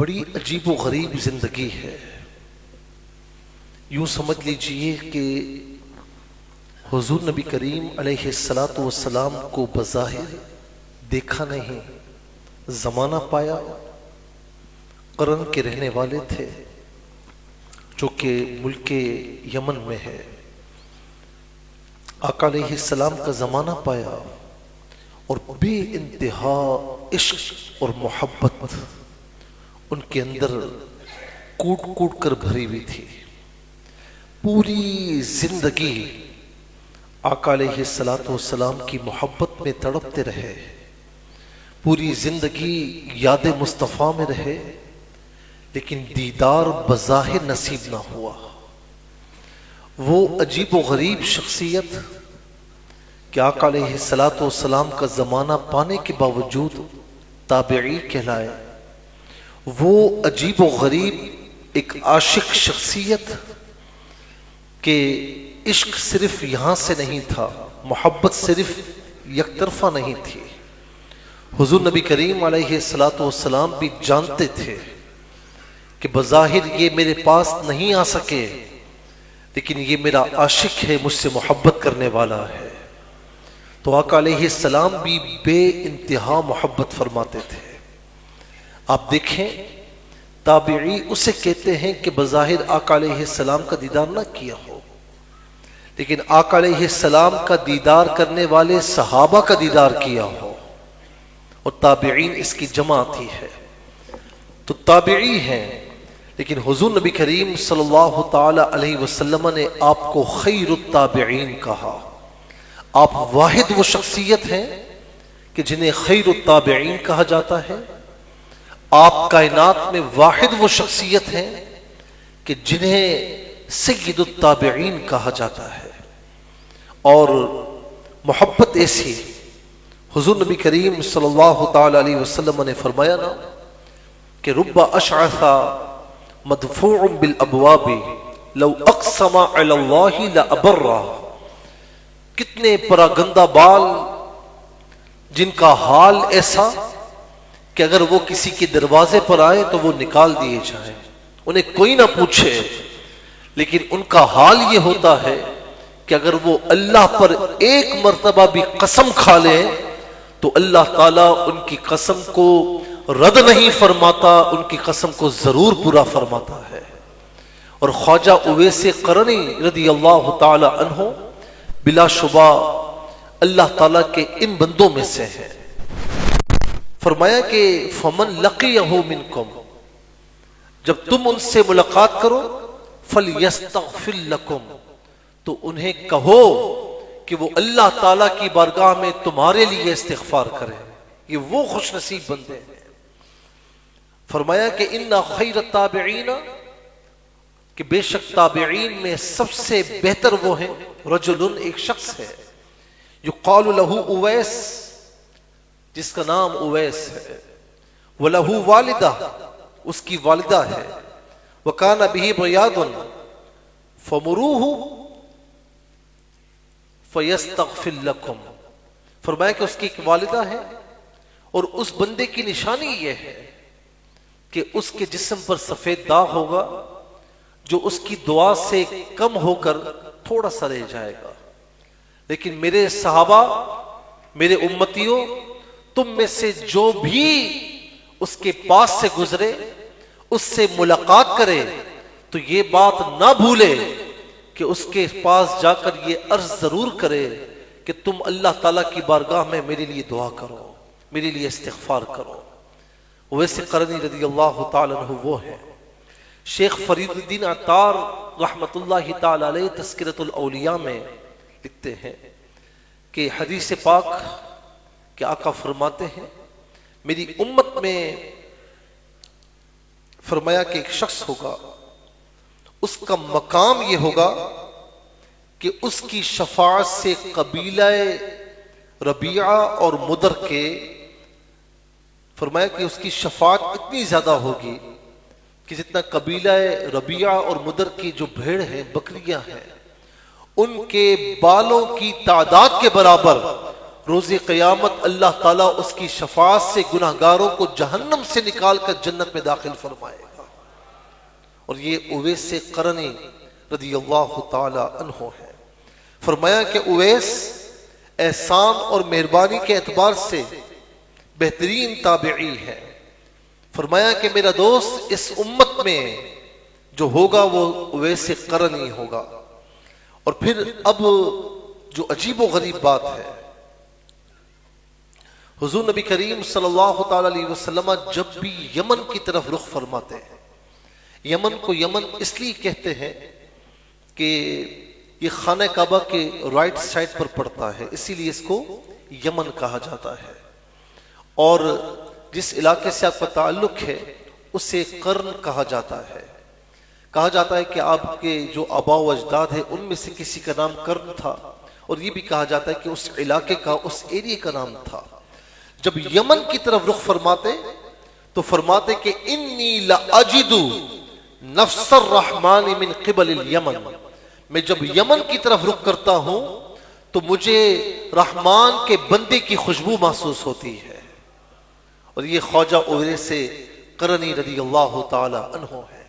بڑی عجیب و غریب زندگی ہے۔ یوں سمجھ لیجئے کہ حضور نبی کریم علیہ السلام کو بظاہر دیکھا نہیں، زمانہ پایا، قرن کے رہنے والے تھے جو کہ ملک یمن میں ہے۔ آقا علیہ السلام کا زمانہ پایا اور بے انتہا عشق اور محبت ان کے اندر کوٹ کوٹ کر بھری ہوئی تھی۔ پوری زندگی آقا علیہ السلام کی محبت میں تڑپتے رہے، پوری زندگی یاد مصطفیٰ میں رہے، لیکن دیدار بظاہر نصیب نہ ہوا۔ وہ عجیب و غریب شخصیت کہ آقا علیہ السلام کا زمانہ پانے کے باوجود تابعی کہلائے، وہ عجیب و غریب ایک عاشق شخصیت کہ عشق صرف یہاں سے نہیں تھا، محبت صرف یک طرفہ نہیں تھی۔ حضور نبی کریم علیہ السلام بھی جانتے تھے کہ بظاہر یہ میرے پاس نہیں آ سکے، لیکن یہ میرا عاشق ہے، مجھ سے محبت کرنے والا ہے۔ تو آقا علیہ السلام بھی بے انتہا محبت فرماتے تھے۔ آپ دیکھیں، تابعی اسے کہتے ہیں کہ بظاہر آقا علیہ السلام کا دیدار نہ کیا ہو، لیکن آقا علیہ السلام کا دیدار کرنے والے صحابہ کا دیدار کیا ہو، اور تابعین اس کی جمع آتی ہے۔ تو تابعی ہیں، لیکن حضور نبی کریم صلی اللہ تعالی علیہ وسلم نے آپ کو خیر التابعین کہا۔ آپ واحد وہ شخصیت ہیں کہ جنہیں خیر التابعین کہا جاتا ہے۔ آپ کائنات میں واحد وہ شخصیت ہیں کہ جنہیں سید التابعین کہا جاتا ہے۔ اور محبت ایسی، حضور نبی کریم صلی اللہ تعالی علیہ وسلم نے فرمایا نا کہ رب اشعث مدفوع بالابواب لو اقسم علی اللہ لابرہ، کتنے پراگندہ بال جن کا حال ایسا کہ اگر وہ کسی کے دروازے پر آئے تو وہ نکال دیے جائیں، انہیں کوئی نہ پوچھے، لیکن ان کا حال یہ ہوتا ہے کہ اگر وہ اللہ پر ایک مرتبہ بھی قسم کھا لیں تو اللہ تعالیٰ ان کی قسم کو رد نہیں فرماتا، ان کی قسم کو ضرور پورا فرماتا ہے۔ اور خواجہ اویس قرنی رضی اللہ تعالی عنہ بلا شبہ اللہ تعالیٰ کے ان بندوں میں سے ہیں۔ فرمایا کہ فمن لقیہ منکم، جب تم ان سے ملاقات کرو، فلیستغفر لکم، تو انہیں کہو کہ وہ اللہ تعالیٰ کی بارگاہ میں تمہارے لیے استغفار کریں۔ یہ وہ خوش نصیب بندے ہیں۔ فرمایا کہ ان خیر التابعین، کہ بے شک تابعین میں سب سے بہتر وہ ہیں، رجل، ایک شخص ہے، یقال لہ اویس، جس کا نام اویس ہے، وَلَهُ والدہ، اس کی والدہ ہے، وَكَانَ بِهِ بَيَادٌ فَمُرُوهُ فَيَسْتَغْفِرْ لَكُمْ۔ فرمایا کہ اس کی ایک والدہ ہے، اور اس بندے کی نشانی یہ ہے کہ اس کے جسم پر سفید داغ ہوگا جو اس کی دعا سے کم ہو کر تھوڑا سا رہ جائے گا، لیکن میرے صحابہ، میرے امتیوں، تم میں سے جو بھی اس کے پاس سے گزرے، اس سے ملاقات کرے، تو یہ بات نہ بھولے کہ اس کے پاس جا کر یہ عرض ضرور کرے کہ تم اللہ تعالیٰ کی بارگاہ میں میرے لیے دعا کرو، میرے لیے استغفار کرو۔ ویسے قرنی رضی اللہ تعالیٰ عنہ وہ ہے۔ شیخ فرید الدین عطار رحمت اللہ تعالیٰ علیہ تذکرۃ الاولیاء میں لکھتے ہیں کہ حدیث پاک کہ آقا فرماتے ہیں میری امت میں، فرمایا کہ ایک شخص ہوگا، اس کا مقام یہ ہوگا کہ اس کی شفاعت سے قبیلہ ربیعہ اور مدر کے، فرمایا کہ اس کی شفاعت اتنی زیادہ ہوگی کہ جتنا قبیلہ ربیعہ اور مدر کی جو بھیڑ ہیں، بکریاں ہیں، ان کے بالوں کی تعداد کے برابر روز قیامت اللہ تعالیٰ اس کی شفاعت سے گناہگاروں کو جہنم سے نکال کر جنت میں داخل فرمائے گا۔ اور یہ اویس قرنی رضی اللہ تعالیٰ عنہ ہے۔ فرمایا کہ اویس احسان اور مہربانی کے اعتبار سے بہترین تابعی ہے۔ فرمایا کہ میرا دوست اس امت میں جو ہوگا وہ اویس قرنی ہوگا۔ اور پھر اب جو عجیب و غریب بات ہے، حضور نبی کریم صلی اللہ تعالی علیہ وسلم جب بھی یمن کی طرف رخ فرماتے ہیں، یمن کو یمن اس لیے کہتے ہیں کہ یہ خانہ کعبہ کے رائٹ سائڈ پر پڑتا ہے، اسی لیے اس کو یمن کہا جاتا ہے۔ اور جس علاقے سے آپ کا تعلق ہے اسے قرن کہا جاتا ہے۔ کہا جاتا ہے کہ آپ کے جو آباء و اجداد ہیں ان میں سے کسی کا نام قرن تھا، اور یہ بھی کہا جاتا ہے کہ اس علاقے کا، اس ایریے کا نام تھا۔ جب یمن کی طرف رخ فرماتے تو فرماتے کہ انی لاجد نفس الرحمن من قبل الیمن، میں جب یمن کی طرف رخ کرتا ہوں تو مجھے رحمان کے بندے کی خوشبو محسوس ہوتی ہے۔ اور یہ خواجہ اویس قرنی رضی اللہ تعالی عنہ ہے۔